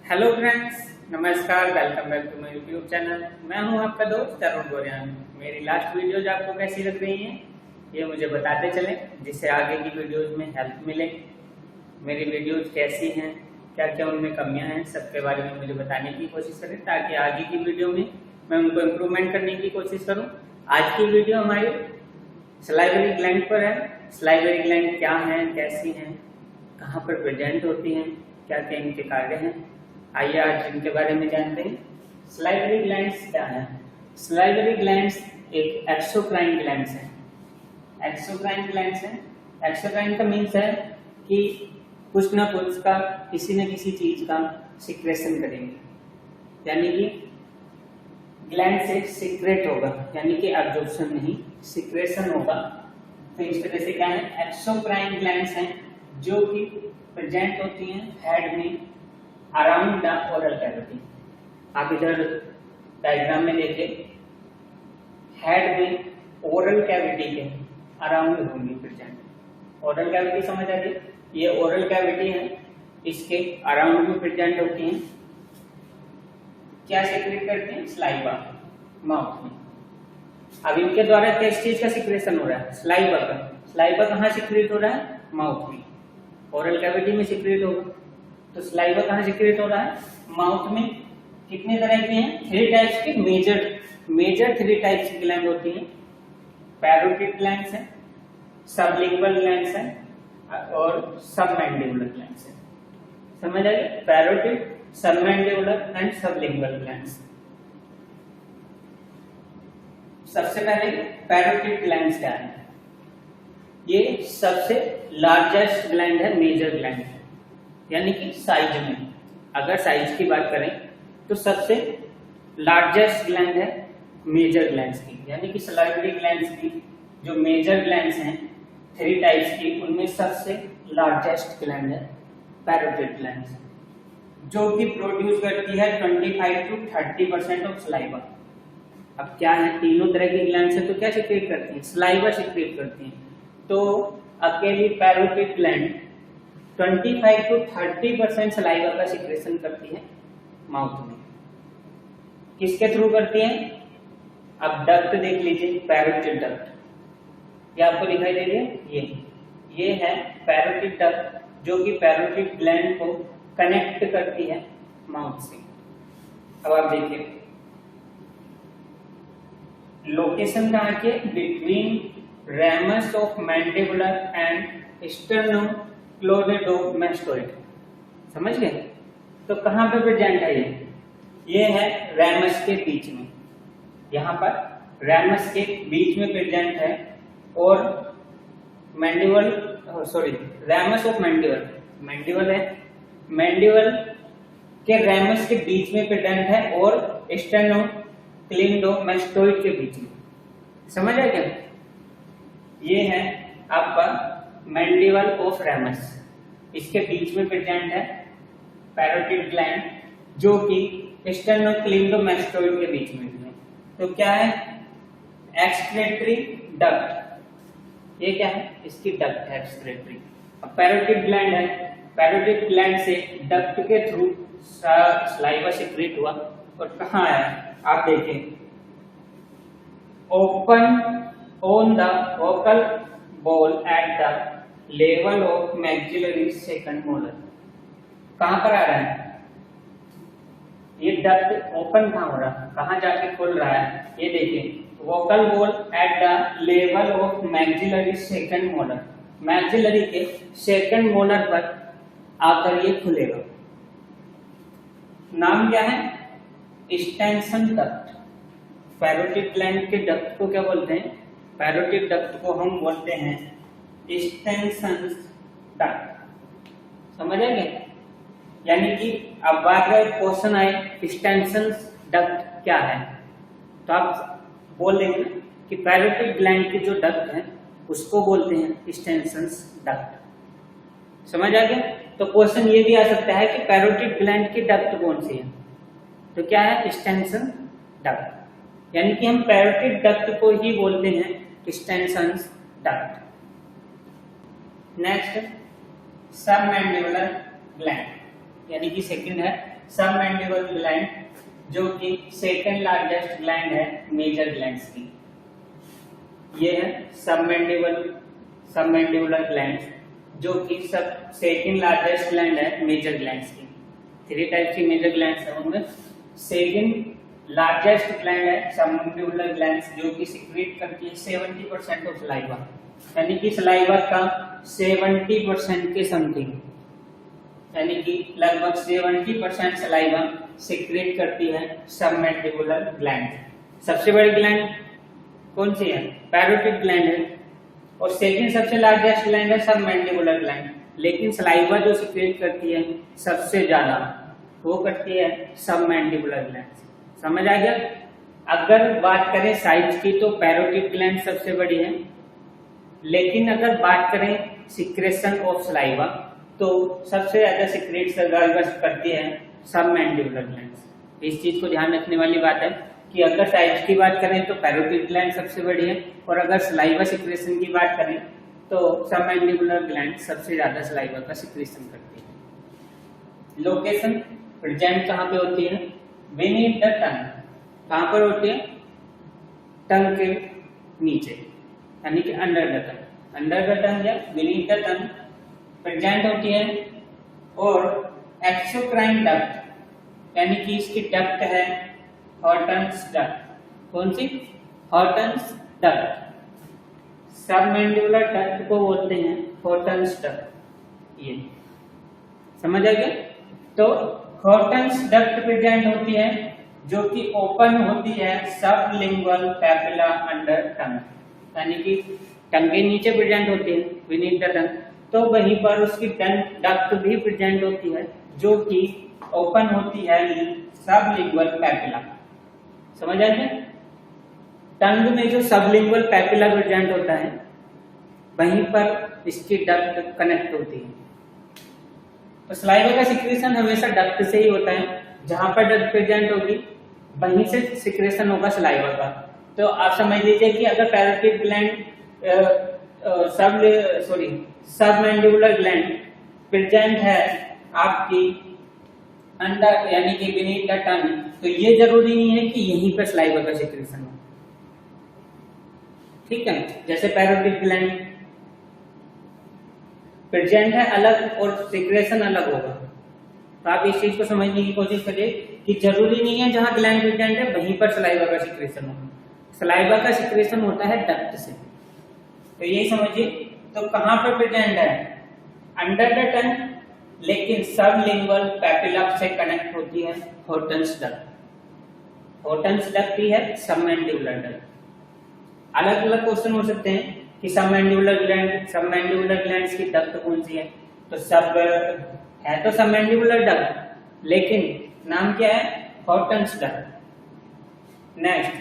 Hello friends, नमस्कार। Welcome back to my YouTube channel. मैं हूं आपका दोस्त तरुण गोरियान। मेरी लास्ट वीडियोज आपको कैसी लग रही हैं ये मुझे बताते चलें, जिससे आगे की वीडियोज में हेल्प मिले। मेरी वीडियोज कैसी हैं, क्या क्या उनमें कमियां हैं, सबके बारे में मुझे बताने की कोशिश करें ताकि आगे की वीडियो में मैं उनको इम्प्रूवमेंट करने की कोशिश करूँ। आज की वीडियो हमारी सलाइवरी ग्लैंड पर है। सलाइवरी ग्लैंड क्या है, कैसी हैं, कहाँ पर प्रेजेंट होती हैं, क्या क्या इनके कार्य हैं, आइए आज इनके बारे में जानते हैं। सलाइवरी ग्लैंड्स क्या है? सलाइवरी ग्लैंड्स एक एक्सोक्राइन ग्लैंड्स है। एक्सोक्राइन ग्लैंड्स है। एक्सोक्राइन का मीन्स है कि कुछ ना कुछ का, किसी न किसी चीज का सिक्रेशन करेंगे, यानी कि ग्लैंड से सीक्रेट होगा, यानी कि एब्जॉर्प्शन नहीं, सिक्रेशन होगा। तो इस तरह से क्या है, एक्सोक्राइन ग्लैंड्स हैं जो कि प्रेजेंट होती हैं हेड में अराउंड द ओरल कैविटी। आप इधर डायग्राम में देखिए, हेड में ओरल कैविटी के अराउंड होंगी प्रेजेंट। ओरल कैविटी समझ आ गई, ये ओरल कैविटी है, इसके अराउंड में प्रेजेंट होती हैं। क्या सिक्रेट करती हैं? सलाइवा माउथ में। अब इनके द्वारा किस चीज का सिक्रेशन हो रहा है? सलाइवा का। सलाइवा कहाँ सिक्रेट हो रहा है? माउथ में। ओरल कैविटी में सिक्रेट होगा, तो सलाइवा कहाँ सिक्रेट हो रहा है? माउथ में। कितने तरह के हैं? 3 टाइप्स के मेजर 3 टाइप्स की ग्लैंड होती हैं। पैरोटिड ग्लैंड्स हैं, सबलिंगुअल ग्लैंड्स हैं और सबमैंडिबुलर ग्लैंड्स हैं। समझ आ गया? Parotid, submandibular and sublingual glands. सबसे पहले पैरोटिड ग्लैंड्स क्या है? ये सबसे लार्जेस्ट ग्लैंड है, मेजर ग्लैंड है, यानी कि साइज में। अगर साइज की बात करें तो सबसे लार्जेस्ट ग्लैंड है मेजर ग्लैंड्स की, यानी कि सलाइवरी ग्लैंड्स की जो मेजर ग्लैंड्स हैं 3 टाइप्स की, उनमें सबसे लार्जेस्ट ग्लैंड है पैरोटिड ग्लैंड्स, जो कि प्रोड्यूस करती है 25 to 30% ऑफ सलाइवा। अब क्या है, तीनों तरह की ग्लैंड्स है, तो क्या सिक्रेट करती हैं? सलाइवा सिक्रेट करती हैं। तो अकेली पैरोटिड ग्लैंड 25 to 30% सलाइवा का सिक्रेशन करती है माउथ में। किसके थ्रू करती है? अब डक्ट देख लीजिए, पैरोटिड डक्ट, ये आपको दिखाई दे रही है, ये है पैरोटिड डक्ट, जो कि पैरोटिड ग्लैंड को कनेक्ट करती है माउथ से। अब आप देखिए लोकेशन कहाँ के? Between ramus of mandibular and sternocleidomastoid. समझ गए? तो कहां पे प्रेजेंट है ये है रैमस के बीच में। यहां पर रैमस के बीच में प्रेजेंट है और mandible, sorry, ramus of mandible है, मैंडिबल के रैमस के बीच में प्रेजेंट है और स्टेर्नोक्लेडोमास्टोइड के बीच में। समझ आ गया? ये है आपका मैंडिबल ऑफ रैमस, इसके बीच में प्रेजेंट है पैरोटिड ग्लैंड, जो कि स्टेर्नोक्लेडोमास्टोइड के बीच में है। तो क्या है? Excretory duct. ये क्या है? इसकी डक्ट है, एक्सक्रीटरी। अब पैरोटिड ग्लैंड है, पैरोटिड ग्लैंड से डक्ट के थ्रू सलाइवा सिक्रेट हुआ और कहाँ आया? आप देखें, open on the vocal bowl at the level of maxillary second molar। कहां पर आ रहा है ये डक्ट? ओपन कहां हो रहा है, कहां जाके खुल रहा है? ये देखिए, वोकल बोल at the level of maxillary second molar. Maxillary के सेकंड मोलर पर आकर ये खुलेगा। नाम क्या है? Extension duct. पैरोटिड ग्लैंड के डक्ट को क्या बोलते हैं? पैरोटिड डक्ट को हम बोलते हैं एक्सटेंशन डक्ट। समझ आएंगे? यानी कि अब बात रहे, क्वेश्चन आए एक्सटेंशन डक्ट क्या है, तो आप बोल देंगे ना कि पैरोटिड ग्लैंड के जो डक्ट है उसको बोलते हैं एक्सटेंशन डक्ट। समझ आ गया? तो क्वेश्चन ये भी आ सकता है कि पैरोटिड ग्लैंड की डक्ट कौन सी है, तो क्या है? Extension duct. यानी कि हम पैरोटिड डक्ट को ही बोलते हैं extension duct. Next, submandibular gland. यानी कि सेकंड है सबमैंडिबल ग्लैंड, जो कि सेकंड लार्जेस्ट ग्लैंड है मेजर ग्लैंड्स की। ये है सबमैंडिबुलर ग्लैंड, जो कि सब सेकंड लार्जेस्ट ग्लैंड है मेजर ग्लैंड्स की। 3 टाइप की मेजर ग्लैंड्स है, उनमें सेकंड लार्जेस्ट ग्लैंड है सबमैंडिबुलर ग्लैंड, जो कि सिक्रीट करती है 70% ऑफ सलाइवा, यानी कि सलाइवा का 70% के समथिंग, यानी कि लगभग 70% सलाइवा सिक्रीट करती है सबमैंडिबुलर ग्लैंड। सबसे बड़ी ग्लैंड कौन सी है? पैरोटिड ग्लैंड है, और सेकंड सबसे लार्जेस्ट ग्लैंड है सबमैंडिबुलर ग्लैंड। लेकिन सलाइवा जो सिक्रीट करती है सबसे ज्यादा वो करती है सबमैंडिबुलर ग्लैंड। समझ आ गया? अगर बात करें साइज की तो पैरोटिड ग्लैंड सबसे बड़ी है, लेकिन अगर बात करें सिक्रेशन ऑफ सलाइवा तो सबसे ज्यादा सिक्रेट करती है सबमैंडिबुलर ग्लैंड। इस चीज को ध्यान रखने वाली बात है कि अगर साइज की बात करें तो पैरोटिड ग्लैंड सबसे बड़ी है, और अगर सलाइवा सिक्रेशन की बात करें तो सबमैंडिबुलर ग्लैंड सबसे ज्यादा सलाइवा का सिक्रेशन करती है। लोकेशन प्रेजेंट कहाँ पे होती है? Beneath the tongue. कहाँ पर होती है? टंग के नीचे, यानी कि under the tongue. Under the tongue या बीनीथ द टंग प्रेजेंट होती है। और एक्सोक्राइन डक्ट, यानी कि इसकी डक्ट है हॉर्टन्स डक्ट। कौन सी? Wharton's duct. सबमैंडिबुलर डक्ट को बोलते हैं हॉर्टन्स डक्ट। ये समझ आ गया? तो हॉर्टन्स डक्ट प्रेजेंट होती है, जो कि ओपन होती है सबलिंगुअल पैपिला अंडर टंग, यानी कि टंग के नीचे प्रेजेंट होती है बीनीथ द टंग। तो वहीं पर उसकी डक्ट भी प्रेजेंट होती है, जो कि ओपन होती है सबलिंगुअल पैपिला। समझ आ गया? टंग में जो सबलिंगुअल पैपिला प्रेजेंट होता है वहीं पर इसकी डक्ट कनेक्ट होती है। तो सलाइवा का सिक्रेशन हमेशा डक्ट से ही होता है, जहां पर डक्ट प्रेजेंट होगी वहीं से सिक्रेशन होगा सलाइवा का। तो आप समझ लीजिए कि अगर parotid gland submandibular gland present है आपकी अंडर, यानी कि बीनीथ द टंग, तो ये जरूरी नहीं है कि यहीं पर सलाइवा का सिक्रेशन हो। ठीक है? जैसे पैरोटिड ग्लैंड प्रेजेंट है अलग और सिक्रेशन अलग होगा, तो आप इस चीज को समझने की कोशिश करिए कि जरूरी नहीं है जहां ग्लैंड प्रेजेंट है वहीं पर सलाइवा का सिक्रेशन हो। सलाइवा का सिक्रेशन होता है डक्ट से, तो यही समझिए। तो कहां पर प्रेजेंट है? अंडर द टंग, लेकिन सबलिंगुअल पैपिला से कनेक्ट होती है हॉर्टन्स डक्ट। हॉर्टन्स डक्ट ही है सबमैंडिबुलर डक्ट। अलग अलग क्वेश्चन हो सकते हैं कि सबमैंडिबुलर ग्लैंड्स की डक्ट कौन सी है? तो सब है तो सबमैंडिबुलर डक्ट, लेकिन नाम क्या है? Wharton's duct. Next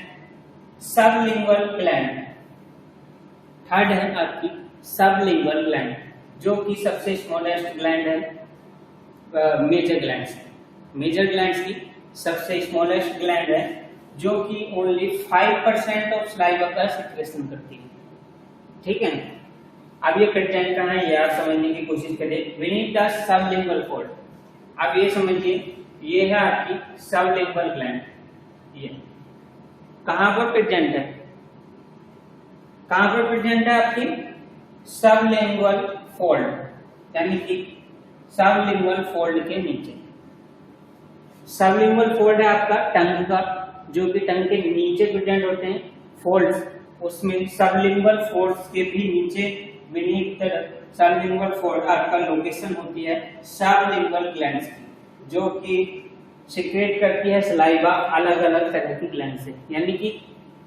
sublingual gland. Third है आपकी सबलिंगुअल ग्लैंड, जो कि सबसे स्मॉलेस्ट ग्लैंड है मेजर ग्लैंड्स। मेजर ग्लैंड्स की सबसे स्मॉलेस्ट ग्लैंड है, जो कि ओनली 5% ऑफ सलाइवा का सिक्रेशन करती है। ठीक है? अब ये प्रेजेंट कहाँ है ये आप समझने की कोशिश करिए। Beneath the sublingual fold. अब ये समझिए, ये है आपकी सबलिंगुअल ग्लैंड। ये कहां पर प्रेजेंट है? कहां पर प्रेजेंट है? आपकी सबलिंगुअल फोल्ड, यानी कि सबलिंगुअल फोल्ड के नीचे। सबलिंगुअल फोल्ड है आपका टंग का, जो कि टंग के नीचे प्रेजेंट होते हैं फोल्ड्स, उसमें सबलिंगुअल फोल्ड्स के भी नीचे बीनीथ द सबलिंगुअल फोल्ड आपका लोकेशन होती है सबलिंगुअल ग्लैंड्स की, जो कि सिक्रेट करती है सलाइवा अलग अलग तरह की ग्लैंड से, यानी कि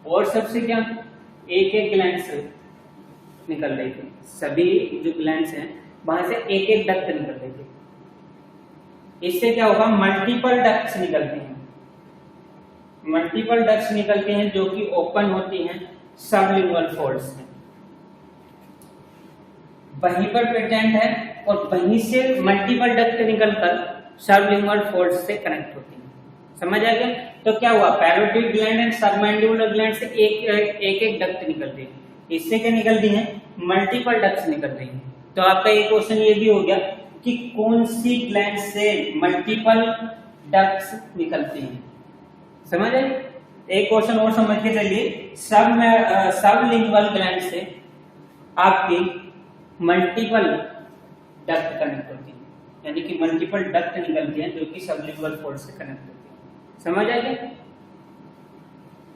और सबसे क्या एक एक ग्लैंड से निकल रही थी। सभी जो ग्लैंड्स हैं वहां से एक एक डक्ट निकल रही थी। इससे क्या होगा? मल्टीपल डक्ट्स निकलते हैं। मल्टीपल डक्ट्स निकलते हैं जो कि ओपन होती हैं सबलिंगुअल फोल्ड्स में। वहीं पर प्रेजेंट है और वहीं से मल्टीपल डक्ट निकलकर सबलिंगुअल फोल्ड्स से कनेक्ट होती हैं। समझ आ गया? तो क्या हुआ? Parotid gland and submandibular gland से एक एक डक्ट निकलती है। इससे क्या निकलती है? मल्टीपल डक्ट्स निकल रही है। तो आपका एक क्वेश्चन ये भी हो गया कि कौन सी ग्लैंड से मल्टीपल डक्ट्स निकलती हैं। समझ आए? एक क्वेश्चन और समझ के चलिए। सब लिंगुअल ग्लैंड से आपकी मल्टीपल डक्ट कनेक्ट होती है, यानी कि मल्टीपल डक्ट निकलती हैं जो कि सबलिंगुअल फोल्ड से कनेक्ट होती है। समझ आएगी?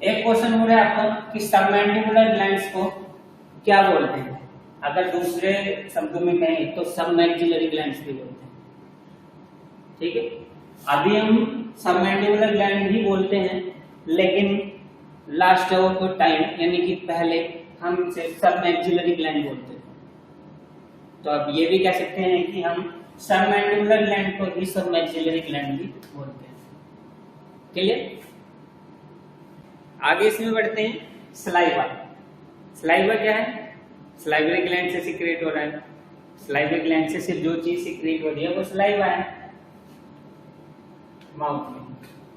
एक क्वेश्चन हो रहा है आपको कि सबमैंडिबुलर ग्लैंड्स को क्या बोलते हैं। अगर दूसरे शब्दों में कहें तो सबमैक्सिलरी ग्लैंड्स भी बोलते हैं। ठीक है, अभी हम सबमैंडिबुलर ग्लैंड ही बोलते हैं, लेकिन लास्ट को टाइम यानी कि पहले हम इसे सबमैक्सिलरी ग्लैंड बोलते थे। तो अब ये भी कह सकते हैं कि हम सबमैंडिबुलर ग्लैंड को ही सबमैक्सिलरी ग्लैंड भी बोलते हैं। क्लियर? आगे इसमें बढ़ते हैं। सलाइवा। सलाइवा क्या है? सलाइवरी ग्लैंड से सीक्रेट हो रहा है। सलाइवरी ग्लैंड से सिर्फ जो चीज सीक्रेट हो रही है वो सलाइवा है माउथ में।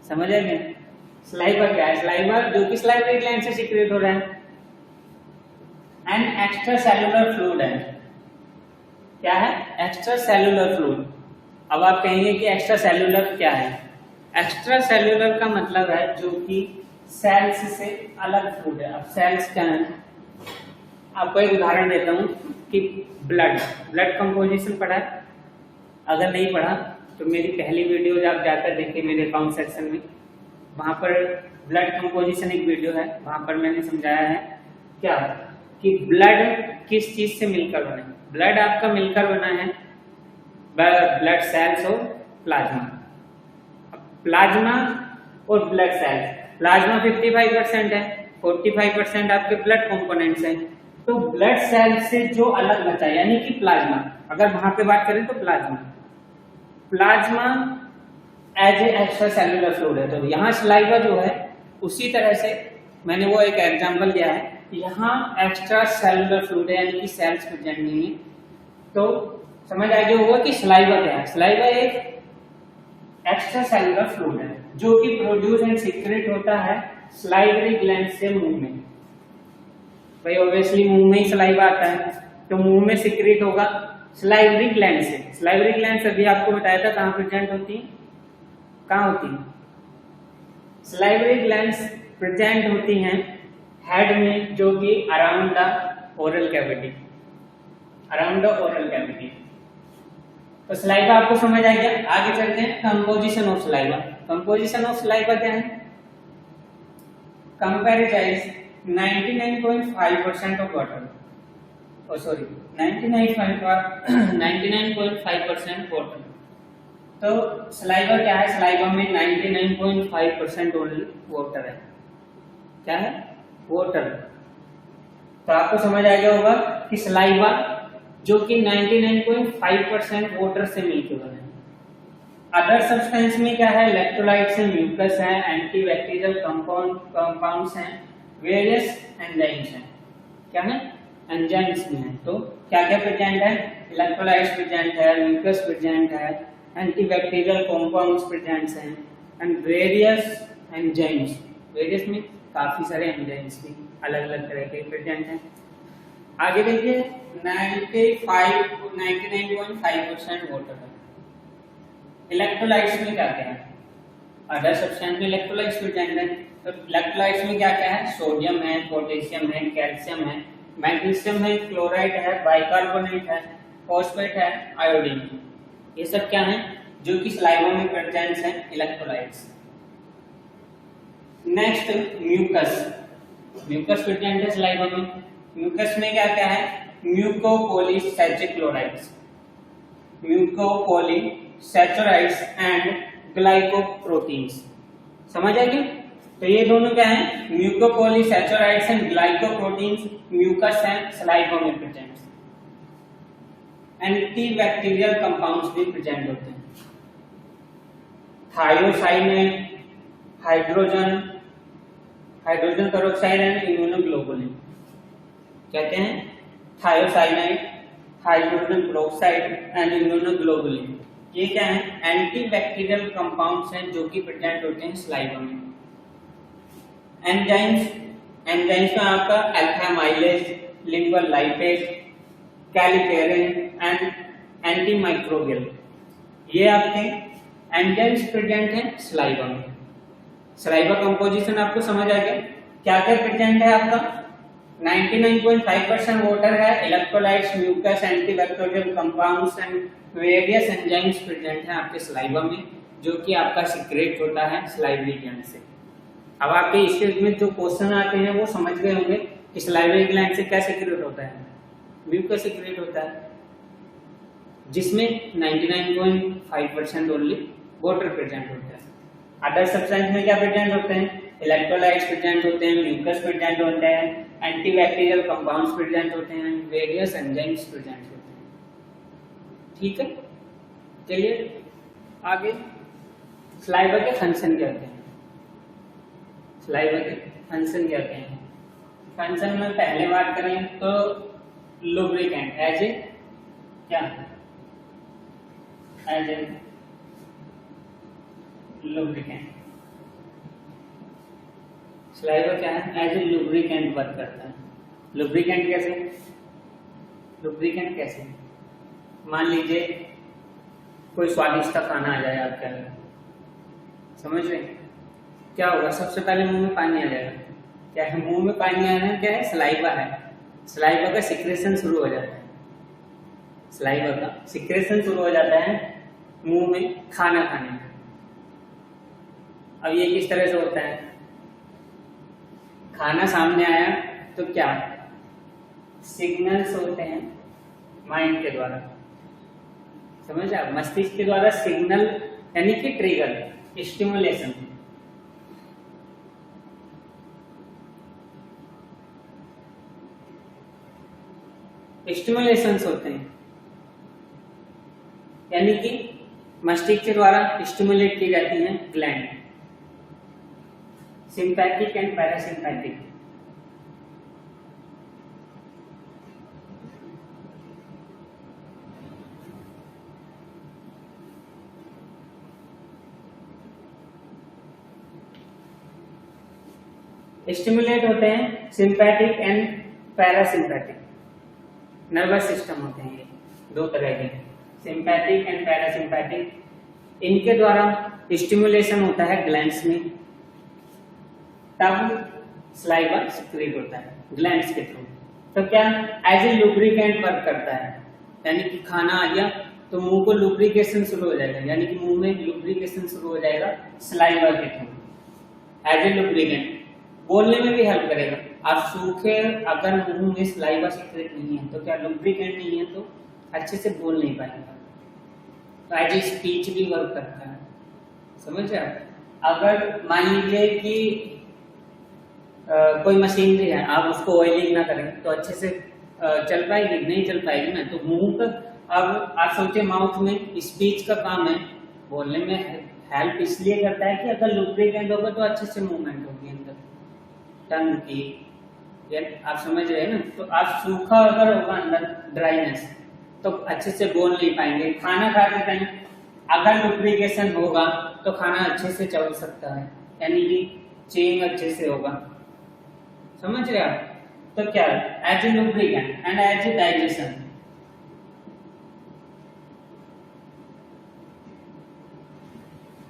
समझ आए? सलाइवा क्या है? सलाइवा जो कि सलाइवरी ग्लैंड से सीक्रेट हो रहा है। एन एक्स्ट्रा सेलुलर फ्लूइड है। क्या है? Extra cellular fluid. अब आप कहेंगे कि एक्स्ट्रा सेलुलर क्या है? एक्स्ट्रा सेलुलर का मतलब है जो कि सेल्स से अलग फ्लूइड है। अब सेल्स क्या है? आपको एक उदाहरण देता हूं कि ब्लड कंपोजिशन पढ़ा है? अगर नहीं पढ़ा तो मेरी पहली वीडियो आप जाकर देखिए मेरे अकाउंट सेक्शन में, वहां पर ब्लड कंपोजिशन एक वीडियो है, वहां पर मैंने समझाया है क्या कि ब्लड किस चीज से मिलकर बना है। ब्लड आपका मिलकर बना है ब्लड सेल्स और प्लाज्मा। प्लाज्मा और ब्लड सेल्स, प्लाज्मा 55% है, 45% आपके ब्लड कंपोनेंट्स हैं। तो ब्लड सेल से जो अलग बचा यानी कि प्लाज्मा, अगर वहां पे बात करें तो plasma as a extra cellular fluid है। तो यहाँ सलाइवा जो है उसी तरह से मैंने वो एक एग्जांपल दिया है, यहाँ एक्स्ट्रा सेलुलर फ्लूइड है यानी कि सेल्स प्रेजेंट नहीं है। तो समझ आ गया होगा कि सलाइवा क्या है। सलाइवा एक एक्स्ट्रा सेलुलर फ्लूइड है जो कि प्रोड्यूस एंड सीक्रेट होता है सलाइवरी ग्लैंड से मुंह में। भाई ऑब्वियसली मुंह में ही सलाइवा आता है, तो मुंह में सीक्रेट होगा सलाइवरी ग्लैंड से। सलाइवरी ग्लैंड अभी आपको बताया था कहाँ प्रेजेंट होती है, कहाँ होती है? सलाइवरी ग्लैंड्स प्रेजेंट होती हैं हेड में, जो कि around the oral cavity, around the oral cavity. तो सलाइवा आपको समझ आ गया। आगे चलते हैं composition of saliva. Composition of saliva क्या है? कंपैरेटाइज 99.5% ऑफ वाटर, 99.5% वाटर। तो सलाइवा क्या है? सलाइवा में 99.5% ओनली वाटर है। क्या है? वाटर। तो आपको समझ आ गया होगा कि सलाइवा जो कि 99.5% वाटर से मिलकर बना है। अदर सब्सटेंस में क्या है? इलेक्ट्रोलाइट्स हैं, म्यूकस है, एंटीबैक्टीरियल कंपाउंड्स हैं, वेरियस एंजाइम्स हैं। क्या है? एंजाइम्स में है। तो क्या क्या प्रेजेंट है? इलेक्ट्रोलाइट्स प्रेजेंट है, म्यूकस प्रेजेंट है, एंटीबैक्टीरियल कंपाउंड्स प्रेजेंट हैं एंड वेरियस एंजाइम्स। वेरियस में काफी सारे एंजाइम्स भी अलग अलग तरह के प्रेजेंट हैं। आगे देखिए 99.5% वाटर है। इलेक्ट्रोलाइट्स में क्या क्या है? अदर सब्सटेंस में इलेक्ट्रोलाइट्स प्रेजेंट है। तो इलेक्ट्रोलाइट्स में क्या क्या है? सोडियम है, पोटेशियम है, कैल्शियम है, मैग्नीशियम है, क्लोराइड है, बाइकार्बोनेट है, फॉस्फेट है, आयोडीन। ये सब क्या है? जो कि सलाइवा में प्रेजेंट है electrolytes. Next mucus. Mucus present है सलाइवा में। म्यूकस में क्या क्या है? म्यूकोपॉलीसैचेक्लोराइड्स, म्यूकोपॉलीसैचराइड्स एंड ग्लाइकोप्रोटीन्स। समझ आएगी? तो ये दोनों क्या है? म्यूकोपॉलीसैचराइड्स एंड ग्लाइकोप्रोटीन्स म्यूकस है सलाइवा में प्रेजेंट। एंटीबैक्टीरियल कंपाउंड्स भी प्रेजेंट होते हैं। Thiocyanate, hydrogen peroxide and immunoglobulin कहते हैं। Thiocyanide, hydrogen peroxide and immunoglobulin ये क्या है? एंटीबैक्टीरियल कंपाउंड्स हैं जो कि प्रेजेंट होते हैं सलाइवा में। एंजाइम्स में आपका alpha amylase, lingual lipase, kallikrein and anti microbial, ये आपके एंजाइम्स प्रेजेंट है सलाइवा में। सलाइवा कंपोजिशन आपको समझ आ गया, क्या क्या प्रेजेंट है आपका, 99.5% वाटर है, electrolytes, mucus, antibacterial compounds and various enzymes present है आपके सलाइवा में, जो कि आपका सीक्रेट होता है सलाइवरी ग्लैंड से। अब आपके इसके में जो क्वेश्चन आते हैं वो समझ गए होंगे कि सलाइवरी ग्लैंड से क्या सीक्रेट होता है, म्यूकस सीक्रेट होता है, जिसमें 99.5% ओनली वाटर प्रेजेंट होता है। अदर सब्सटेंस में क्या प्रेजेंट होते हैं, इलेक्ट्रोलाइट्स प्रेजेंट होते हैं, म्यूकस प्रेजेंट होते हैं, एंटीबैक्टीरियल कंपाउंड्स प्रेजेंट होते हैं, वेरियस एंजाइम्स प्रेजेंट होते हैं। ठीक है, चलिए आगे सलाइवा के फंक्शन क्या होते हैं। सलाइवा के फंक्शन क्या होते हैं, फंक्शन में पहले बात करें तो लुब्रिकेंट एज ए क्या, एज ए लुब्रिकेंट। सलाइवा क्या है, एज ए लुब्रिकेंट वर्क करता है। लुब्रिकेंट कैसे, लुब्रिकेंट कैसे, मान लीजिए कोई स्वादिष्ट खाना आ जाए आपके अंदर, समझ रहे क्या होगा, सबसे पहले मुंह में पानी आ जाएगा। क्या है, मुंह में पानी आना क्या है, सलाइवा है। सलाइवा का सिक्रेशन शुरू हो जाता है, सलाइवा का सिक्रेशन शुरू हो जाता है मुंह में खाना खाने में। अब ये किस तरह से होता है, खाना सामने आया तो क्या सिग्नल्स होते हैं माइंड के द्वारा, समझ आप, मस्तिष्क के द्वारा सिग्नल यानी कि ट्रिगर, स्टिमुलेशन। स्टिमुलेशंस होते हैं यानी कि मस्तिष्क के द्वारा स्टिमुलेट की जाती हैं gland, sympathetic and parasympathetic. Stimulate होते हैं sympathetic and parasympathetic, nervous system होते हैं ये दो तरह के, सिंपैथिक एंड पैरासिम्पैथिक। इनके द्वारा स्टिमुलेशन होता है ग्लैंड्स में, तब सलाइवा सिक्रेट होता है ग्लैंड्स के थ्रू। तो क्या एज ए लुब्रिकेंट वर्क करता है, यानी कि खाना आ गया तो मुंह को लुब्रिकेशन शुरू हो जाएगा, यानी कि मुंह में लुब्रिकेशन शुरू हो जाएगा सलाइवा के थ्रू, एज ए लुब्रिकेंट। बोलने में भी हेल्प करेगा। आप सूखे अगर मुंह में सलाइवा सीक्रेट नहीं है तो क्या लुब्रिकेंट नहीं है तो अच्छे से बोल नहीं पाएगा, तो एज ए स्पीच भी वर्क करता है, समझ रहे आप। अगर मान लीजिए कि कोई मशीनरी है, आप उसको ऑयलिंग ना करें तो अच्छे से चल पाएगी, नहीं चल पाएगी ना। तो मुंह का, अब आप सोचे माउथ में स्पीच का काम है, बोलने में हेल्प इसलिए करता है कि अगर लुब्रिकेंट होगा तो अच्छे से मूवमेंट होगी अंदर टंग की, आप समझ रहे हैं ना। तो आप सूखा अगर होगा अंदर ड्राइनेस तो अच्छे से बोल नहीं पाएंगे। खाना खाते टाइम अगर लुब्रिकेशन होगा तो खाना अच्छे से चल सकता है, यानी कि चेंग अच्छे से होगा, समझ रहे आप। तो क्या as a lubricant and as a digestion.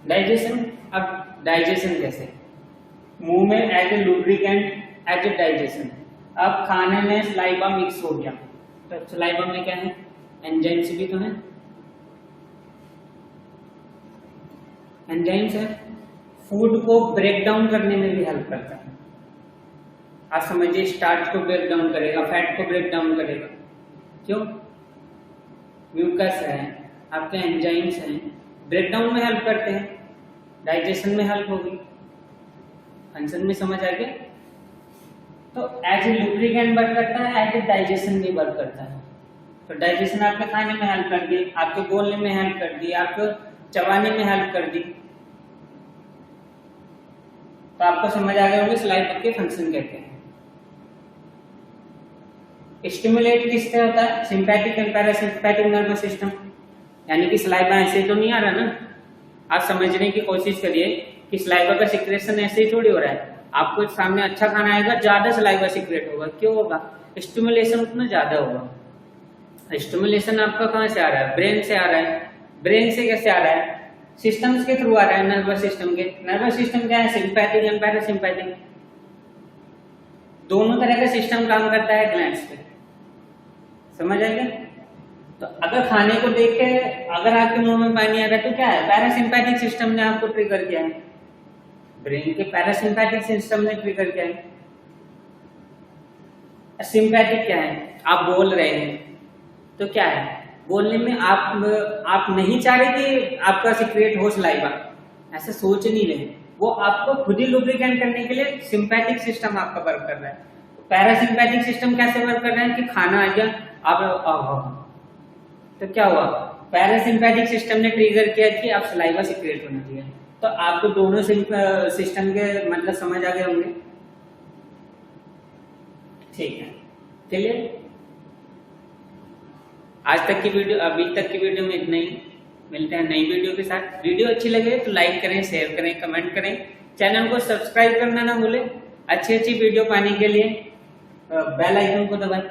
Digestion, अब डाइजेशन कैसे, मुंह में as a lubricant, as a digestion. अब खाने में सलाइवा मिक्स हो गया तो सलाइवा में क्या है, एंजाइम्स भी तो है, एंजाइम्स है, फूड को ब्रेक डाउन करने में भी हेल्प करता है। आप समझिए स्टार्च को ब्रेक डाउन करेगा, फैट को ब्रेक डाउन करेगा, क्यों, म्यूकस है, आपके एंजाइम्स हैं, ब्रेक डाउन में हेल्प करते हैं, डाइजेशन में हेल्प होगी। फंक्शन में समझ आ गया। तो एज ए लुब्रिकेंट वर्क करता है, एज ए डाइजेशन भी वर्क करता है। तो डाइजेशन आपके खाने में हेल्प कर दी, आपके बोलने में हेल्प कर दी, आपको चबाने में हेल्प कर दी। तो आपको समझ आ गया होगा सलाइवा के फंक्शन कहते हैं। स्टिमुलेट किससे होता है, sympathetic and parasympathetic nervous system, यानी कि सलाइवा ऐसे तो नहीं आ रहा ना। आप समझने की कोशिश करिए कि सलाइवा का सिक्रेशन ऐसे ही थोड़ी हो रहा है। आपको सामने अच्छा खाना आएगा, ज्यादा सलाइवा सिक्रेट होगा, क्यों होगा, स्टिमुलेशन उतना ज्यादा होगा। स्टिमुलेशन आपका कहाँ से आ रहा है? ब्रेन से आ रहा है। ब्रेन से कैसे आ रहा है? सिस्टम्स के थ्रू आ रहा है, नर्वस सिस्टम के। नर्वस सिस्टम क्या है? सिंपैथिक एंड पैरासिम्पैथिक, दोनों तरह का सिस्टम काम करता है ग्लैंड्स पे। समझ आएगा? तो अगर खाने को देख के अगर आपके मुंह में पानी आ रहा है तो क्या है? पैरासिम्पैथिक सिस्टम ने आपको ट्रिगर किया है, ब्रेन के पैरासिम्पैथिक सिस्टम ने ट्रिगर किया है। सिंपैथिक क्या है? आप बोल रहे हैं तो क्या है? बोलने में आप नहीं चाह रहे कि आपका सीक्रेट हो सलाइवा, ऐसा सोच नहीं रहे, वो आपको खुद ही लुब्रिकेंट करने के लिए सिंपैथिक सिस्टम आपका वर्क कर रहा है। पैरासिम्पैथिक सिस्टम कैसे वर्क कर रहा है कि खाना आ गया, आप तो क्या हुआ? पैरासिम्पैथिक सिस्टम ने ट्रिगर किया कि आप सलाइवा सीक्रेट होना चाहिए। तो आपको दोनों सिस्टम के मतलब समझ आ गए होंगे। ठीक है, चलिए आज तक की वीडियो, अभी तक की वीडियो में इतना ही। मिलते हैं नई वीडियो के साथ। वीडियो अच्छी लगे तो लाइक करें, शेयर करें, कमेंट करें, चैनल को सब्सक्राइब करना ना भूलें। अच्छी अच्छी वीडियो पाने के लिए बेल आइकन को दबाएं।